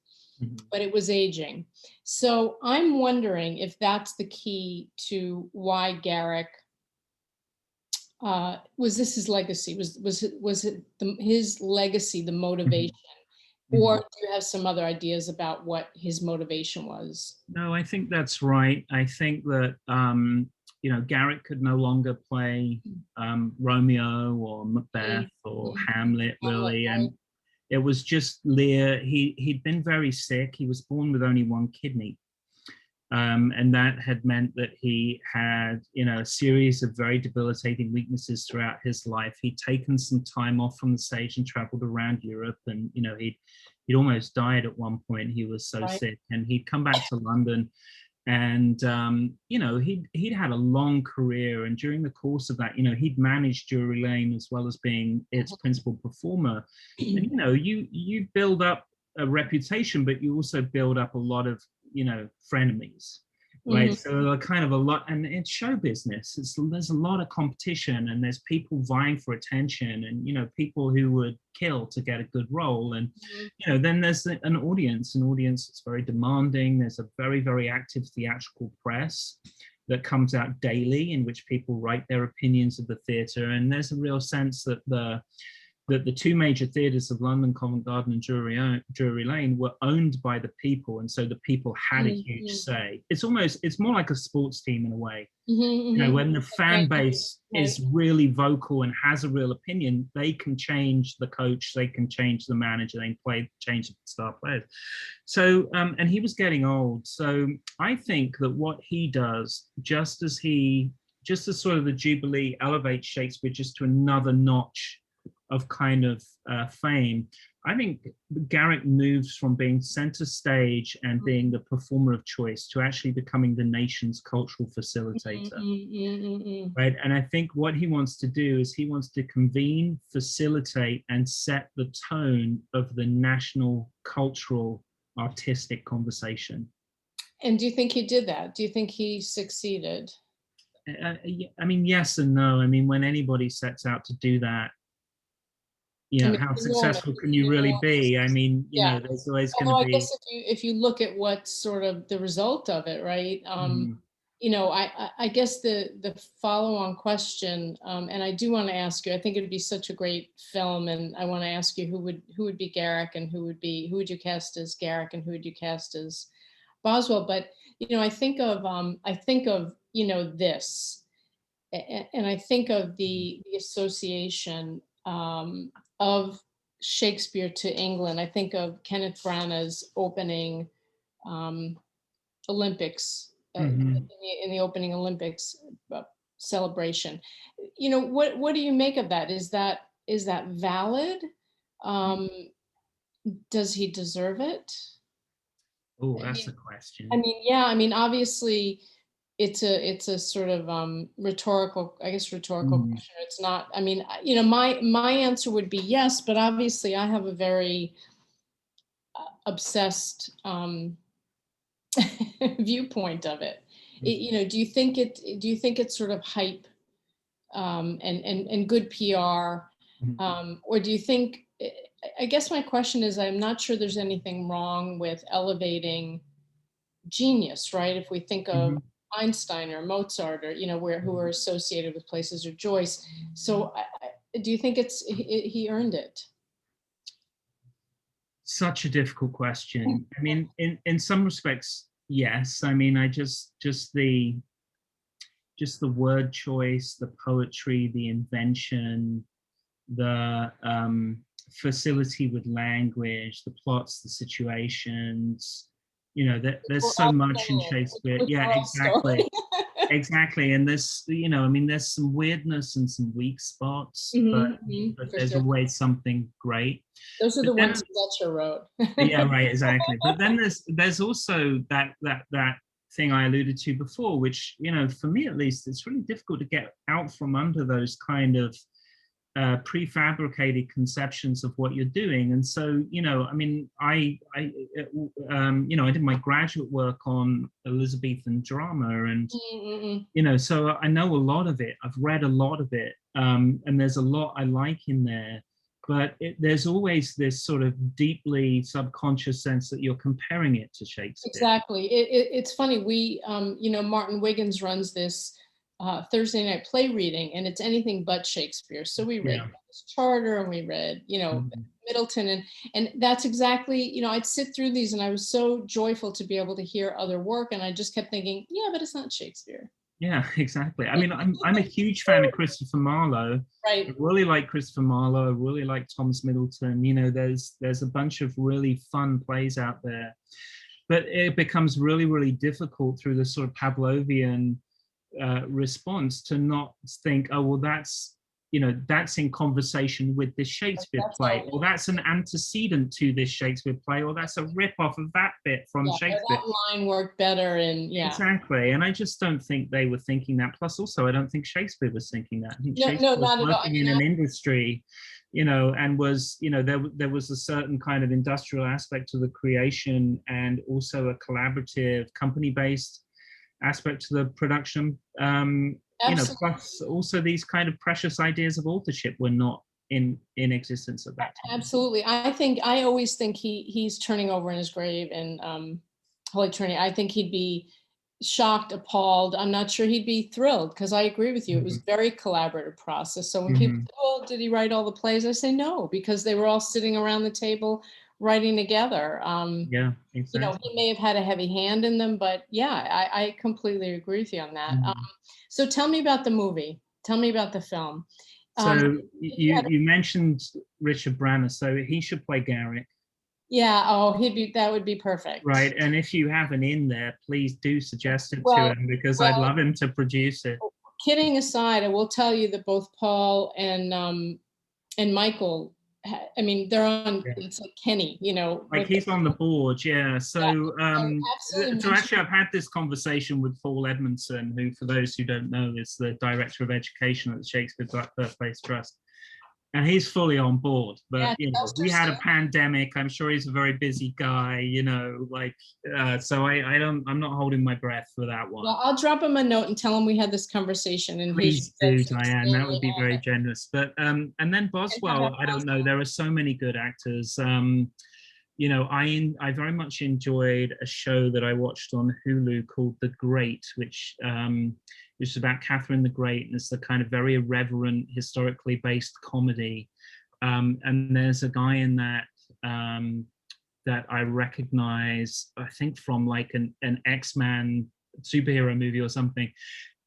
but it was aging. So I'm wondering if that's the key to why Garrick, was this his legacy? Was it his legacy, the motivation? Or do you have some other ideas about what his motivation was? No, I think that's right. I think that, Garrick could no longer play Romeo or Macbeth or Hamlet, really. And it was just Lear. He'd been very sick. He was born with only one kidney. And that had meant that he had, a series of very debilitating weaknesses throughout his life. He'd taken some time off from the stage and traveled around Europe, and he'd almost died at one point. He was so sick, and he'd come back to London, and he'd had a long career, and during the course of that, he'd managed Drury Lane as well as being its principal performer. And you build up a reputation, but you also build up a lot of frenemies, right? So kind of a lot, and it's show business. There's a lot of competition, and there's people vying for attention, and people who would kill to get a good role, and then there's an audience that's very demanding. There's a very, very active theatrical press that comes out daily, in which people write their opinions of the theatre, and there's a real sense that the two major theatres of London, Covent Garden and Drury Lane, were owned by the people, and so the people had a huge say. It's more like a sports team in a way. When the fan base is really vocal and has a real opinion, they can change the coach, they can change the manager, they can change the star players. So, and he was getting old. So I think that what he does, just as sort of the Jubilee elevates Shakespeare just to another notch kind of fame. I think Garrick moves from being center stage and being the performer of choice to actually becoming the nation's cultural facilitator. Right. And I think what he wants to do is he wants to convene, facilitate, and set the tone of the national cultural artistic conversation. And do you think he did that? Do you think he succeeded? I mean, yes and no. I mean, when anybody sets out to do that, you know, how successful can you really be? I mean, you know, there's always going to be. I guess if you look at what sort of the result of it, right? You know, I guess the follow-on question, and I do want to ask you, I think it would be such a great film, and I want to ask you who would be Garrick, and who would you cast as Garrick, and who would you cast as Boswell? But you know, I think of you know, this, and I think of the association of Shakespeare to England. I think of Kenneth Branagh's opening Olympics, in the opening Olympics celebration. You know, what do you make of that? Is that valid? Does he deserve it? Oh, that's a question. I mean, yeah, I mean, obviously it's a sort of rhetorical question. It's not, I mean, you know, my answer would be yes, but obviously I have a very obsessed viewpoint of it. You know, do you think it's sort of hype and good PR, or do you think, I guess my question is, I'm not sure there's anything wrong with elevating genius, right? If we think of Einstein or Mozart, or you know, who are associated with places, or Joyce. So do you think he earned it? Such a difficult question. I mean, in some respects, yes. I mean, I just the word choice, the poetry, the invention, the facility with language, the plots, the situations. You know, there's so much in Shakespeare. Yeah, exactly. Exactly. And there's, you know, I mean, there's some weirdness and some weak spots, but there's always something great. Those are the ones Fletcher wrote. Yeah, right, exactly. But then there's also that thing I alluded to before, which, you know, for me at least, it's really difficult to get out from under those kind of prefabricated conceptions of what you're doing. And so, you know, I mean, I you know, I did my graduate work on Elizabethan drama, and you know, so I know a lot of it. I've read a lot of it, and there's a lot I like in there. But there's always this sort of deeply subconscious sense that you're comparing it to Shakespeare. Exactly. It's funny. We, you know, Martin Wiggins runs this Thursday night play reading, and it's anything but Shakespeare. So we read Charter, and we read, you know, Middleton, and that's exactly, you know, I'd sit through these, and I was so joyful to be able to hear other work, and I just kept thinking, yeah, but it's not Shakespeare. Yeah, exactly. I mean, I'm a huge fan of Christopher Marlowe. Right. I really like Christopher Marlowe. I really like Thomas Middleton. You know, there's a bunch of really fun plays out there, but it becomes really, really difficult through the sort of Pavlovian response to not think, oh, well, that's, you know, that's in conversation with this Shakespeare play, or that's an antecedent to this Shakespeare play, or that's a rip-off of that bit from Shakespeare. That line worked better, and exactly. And I just don't think they were thinking that. Plus, also, I don't think Shakespeare was thinking that. I think Shakespeare was working in an industry, you know, and was, you know, there was a certain kind of industrial aspect to the creation, and also a collaborative, company-based aspect to the production. You know, plus also these kind of precious ideas of authorship were not in existence at that time. Absolutely. I always think he's turning over in his grave in Holy Trinity. I think he'd be shocked, appalled. I'm not sure he'd be thrilled, because I agree with you. It was a very collaborative process. So when people say, oh, did he write all the plays? I say no, because they were all sitting around the table writing together. Yeah, exactly. You know, he may have had a heavy hand in them, but yeah, I completely agree with you on that. So tell me about the movie. Tell me about the film. So you mentioned Richard Branagh, so he should play Garrick. Yeah, oh, that would be perfect. Right, and if you have an in there, please do suggest it to him, because I'd love him to produce it. Kidding aside, I will tell you that both Paul and and Michael, I mean, they're on, Yeah. it's like Kenny, you know. Like he's on the board, yeah. So, absolutely so actually I've had this conversation with Paul Edmondson, who, for those who don't know, is the Director of Education at the Shakespeare Birthplace Trust. And he's fully on board, but Yeah, you know, we had a pandemic. I'm sure he's a very busy guy, you know, like, so I'm not holding my breath for that one. Well, I'll drop him a note and tell him we had this conversation. And Please do, Diane. That would be very generous. But and then Boswell, I don't know. There are so many good actors. You know, I very much enjoyed a show that I watched on Hulu called The Great, which is about Catherine the Great, and it's the kind of very irreverent, historically based comedy. And there's a guy in that that I recognize, I think from like an X-Men superhero movie or something,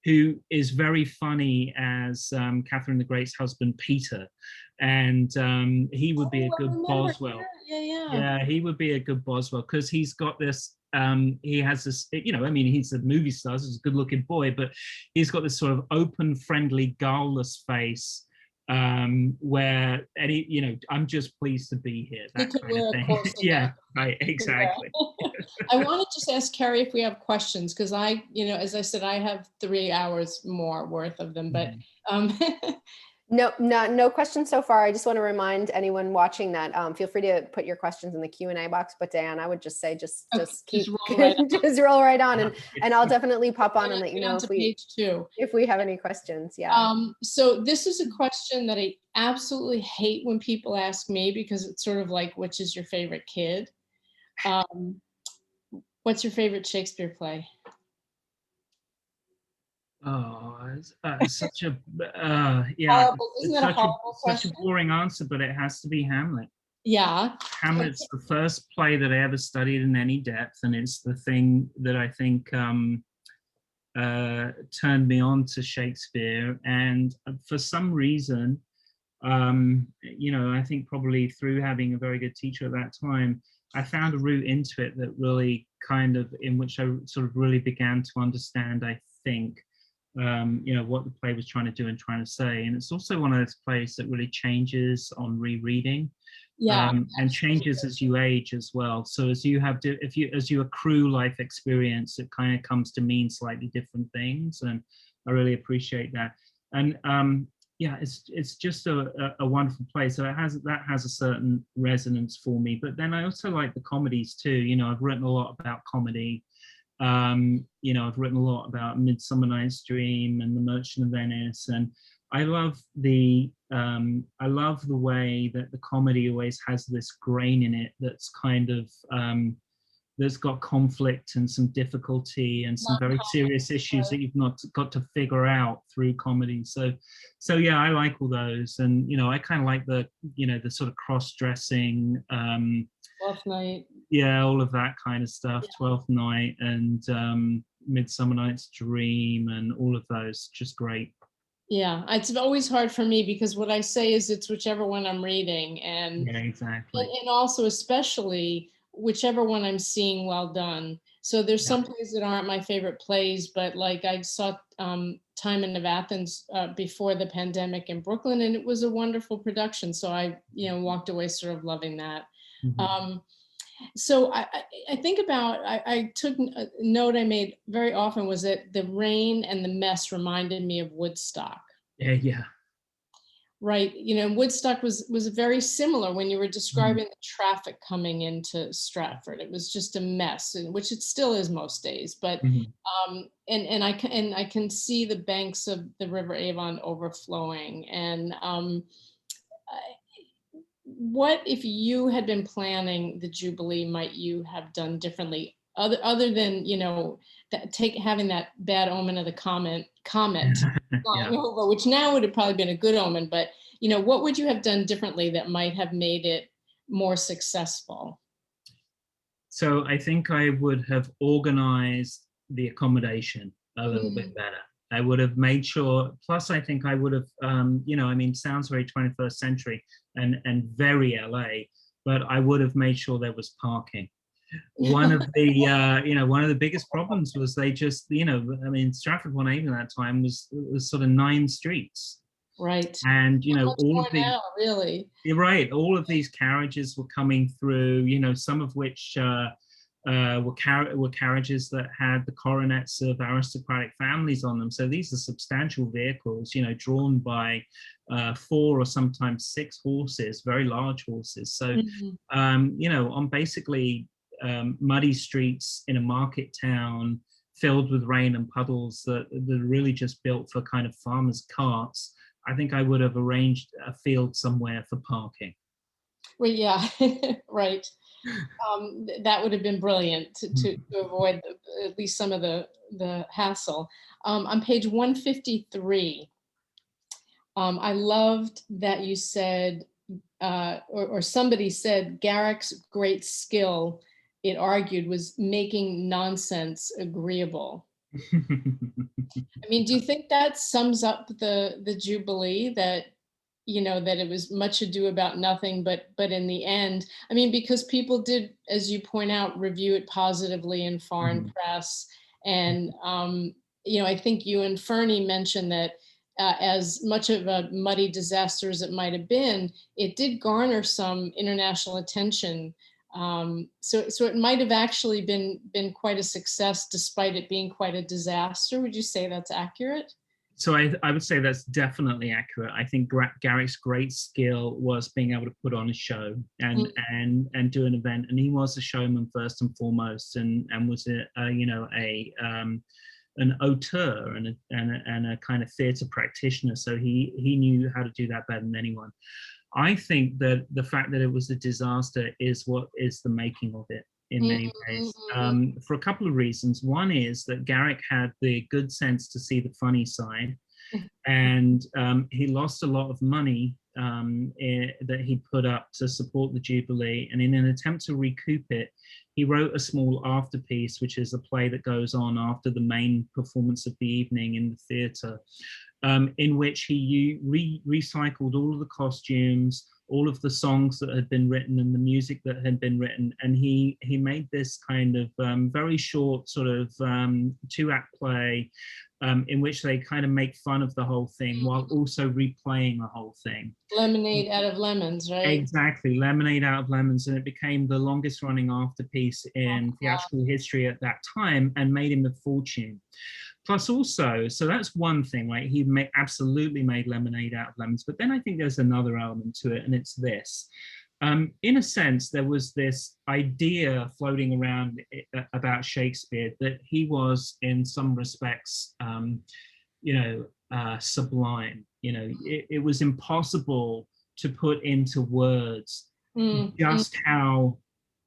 who is very funny as Catherine the Great's husband, Peter. And he would be a good Boswell. Yeah, he would be a good Boswell because he's got this, he has this, you know, I mean, he's a movie star, he's a good looking boy, but he's got this sort of open, friendly, guileless face where any, you know, I'm just pleased to be here, that kind of thing. Yeah, right, exactly. Yeah. I want to just ask Carrie if we have questions, because I, you know, as I said, I have 3 hours more worth of them, but No questions so far. I just want to remind anyone watching that feel free to put your questions in the Q&A box. But Diane, I would just say just roll right on, and I'll definitely pop on and let you know if we have any questions. Yeah. So this is a question that I absolutely hate when people ask me, because it's sort of like, which is your favorite kid? What's your favorite Shakespeare play? Oh, such a yeah, such a boring answer, but it has to be Hamlet. Yeah, Hamlet's the first play that I ever studied in any depth, and it's the thing that I think turned me on to Shakespeare. And for some reason, you know, I think probably through having a very good teacher at that time, I found a route into it that really kind of, in which I sort of really began to understand, I think, you know, what the play was trying to do and trying to say. And it's also one of those plays that really changes on rereading, and changes as you age as well. So as you have to, as you accrue life experience, it kind of comes to mean slightly different things, and I really appreciate that. And yeah, it's just a wonderful play. So that has a certain resonance for me. But then I also like the comedies too. You know, I've written a lot about comedy. You know, I've written a lot about Midsummer Night's Dream and The Merchant of Venice, and I love the way that the comedy always has this grain in it that's kind of that's got conflict and some difficulty and some very serious issues that you've not got to figure out through comedy. So yeah, I like all those, and you know, I kind of like the, you know, the sort of cross-dressing. Twelfth Night. Yeah, all of that kind of stuff. Yeah. Twelfth Night and Midsummer Night's Dream and all of those, just great. Yeah, it's always hard for me because what I say is it's whichever one I'm reading, and yeah, exactly. And also especially whichever one I'm seeing well done. So there's some plays that aren't my favorite plays, but like I saw Timon of Athens before the pandemic in Brooklyn, and it was a wonderful production. So I, you know, walked away sort of loving that. Mm-hmm. So I think about, I took a note I made very often was that the rain and the mess reminded me of Woodstock. Yeah. Right. You know, Woodstock was very similar when you were describing the traffic coming into Stratford. It was just a mess, which it still is most days. But and I can see the banks of the River Avon overflowing. And what if you had been planning the Jubilee might you have done differently, other than, you know, having that bad omen of the comet flying over, which now would have probably been a good omen, but you know, what would you have done differently that might have made it more successful? So I think I would have organized the accommodation a little bit better. I would have made sure, plus I think I would have, you know, I mean, sounds very 21st century and very LA, but I would have made sure there was parking. One of the, you know, one of the biggest problems was they just, you know, I mean, Stratford-upon-Avon at that time was sort of 9 streets. Right. And, you know, Much all more of the, now, really. you're right, all of these carriages were coming through, you know, some of which were carriages that had the coronets of aristocratic families on them. So these are substantial vehicles, you know, drawn by 4 or sometimes 6 horses, very large horses. So, you know, on basically muddy streets in a market town filled with rain and puddles that are really just built for kind of farmers' carts, I think I would have arranged a field somewhere for parking. Well, yeah, right. That would have been brilliant to avoid at least some of the hassle. On page 153, I loved that you said, or somebody said, Garrick's great skill, it argued, was making nonsense agreeable. I mean, do you think that sums up the Jubilee, that, you know, that it was much ado about nothing, but in the end, I mean, because people did, as you point out, review it positively in foreign press. And, you know, I think you and Fernie mentioned that as much of a muddy disaster as it might have been, it did garner some international attention. So it might have actually been quite a success despite it being quite a disaster. Would you say that's accurate? So I would say that's definitely accurate. I think Garrick's great skill was being able to put on a show and do an event, and he was a showman first and foremost, and was you know, an auteur and a kind of theatre practitioner. So he knew how to do that better than anyone. I think that the fact that it was a disaster is what is the making of it in many ways, for a couple of reasons. One is that Garrick had the good sense to see the funny side, and he lost a lot of money that he put up to support the Jubilee, and in an attempt to recoup it, he wrote a small afterpiece, which is a play that goes on after the main performance of the evening in the theatre, in which he recycled all of the costumes, all of the songs that had been written and the music that had been written, and he made this kind of very short sort of 2-act play in which they kind of make fun of the whole thing while also replaying the whole thing. Lemonade out of lemons, right? Exactly, lemonade out of lemons, and it became the longest running afterpiece in theatrical history at that time and made him a fortune. Plus also, so that's one thing, right? He absolutely made lemonade out of lemons, but then I think there's another element to it, and it's this. In a sense, there was this idea floating around about Shakespeare that he was, in some respects, you know, sublime. You know, it was impossible to put into words just how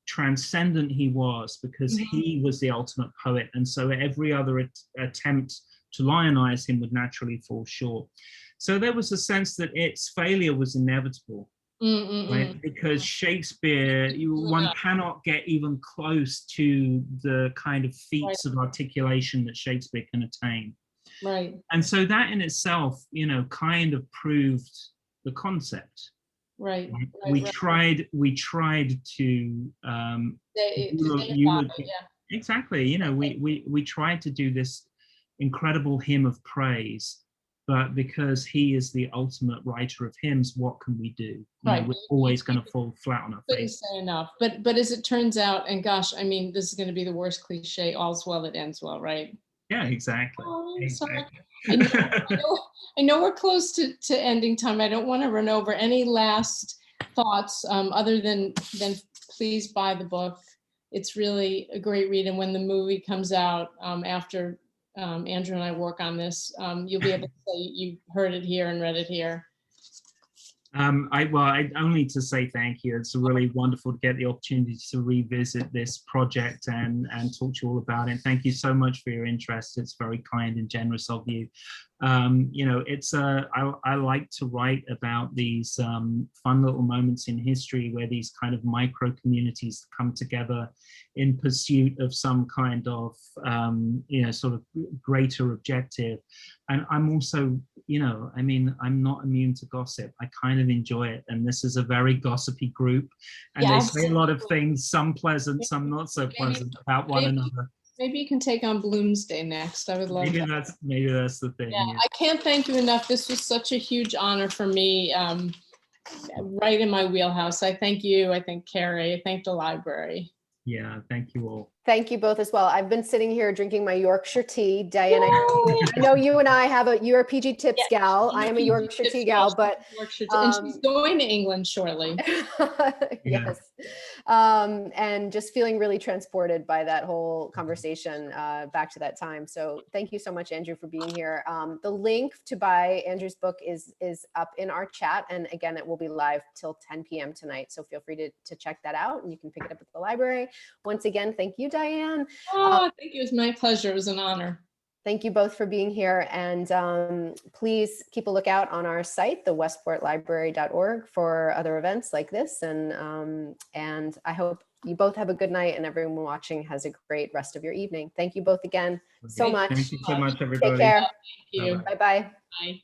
transcendent he was, because he was the ultimate poet, and so every other attempt to lionize him would naturally fall short. So there was a sense that its failure was inevitable. Right? Because Shakespeare, one cannot get even close to the kind of feats of articulation that Shakespeare can attain. Right. And so that in itself, you know, kind of proved the concept. Right. We tried to exactly, you know, we tried to do this incredible hymn of praise, but because he is the ultimate writer of hymns, what can we do? You know, we're always going to fall flat on our face. Couldn't say enough. But as it turns out, and gosh, I mean, this is going to be the worst cliche, all's well that ends well, right? Yeah, exactly. Oh, exactly. I know we're close to ending time. I don't want to run over. Any last thoughts other than please buy the book. It's really a great read. And when the movie comes out after Andrew and I work on this, you'll be able to say you heard it here and read it here. I only to say thank you. It's really wonderful to get the opportunity to revisit this project and talk to you all about it. Thank you so much for your interest. It's very kind and generous of you. You know, it's I like to write about these fun little moments in history where these kind of micro communities come together in pursuit of some kind of you know, sort of greater objective. And I'm also, you know, I mean, I'm not immune to gossip. I kind of enjoy it. And this is a very gossipy group. And they say a lot of things, some pleasant, some not so pleasant, about one another. Maybe you can take on Bloomsday next. I would love Maybe that. that's the thing. Yeah, Yeah. I can't thank you enough. This was such a huge honor for me. Right in my wheelhouse. I thank you. I thank Carrie. I thank the library. Yeah, thank you all. Thank you both as well. I've been sitting here drinking my Yorkshire tea. Diane, I know you and I have you're a PG Tips gal. I am a Yorkshire tea gal, but Yorkshire tea. And she's going to England shortly. yes. And just feeling really transported by that whole conversation back to that time. So thank you so much, Andrew, for being here. The link to buy Andrew's book is up in our chat. And again, it will be live till 10 p.m. tonight. So feel free to check that out and you can pick it up at the library. Once again, thank you, Diane. Oh, thank you. It was my pleasure. It was an honor. Thank you both for being here. And please keep a lookout on our site, the westportlibrary.org, for other events like this. And I hope you both have a good night and everyone watching has a great rest of your evening. Thank you both again so much. Thank you so much, everybody. Take care. Thank you. Bye-bye. Bye.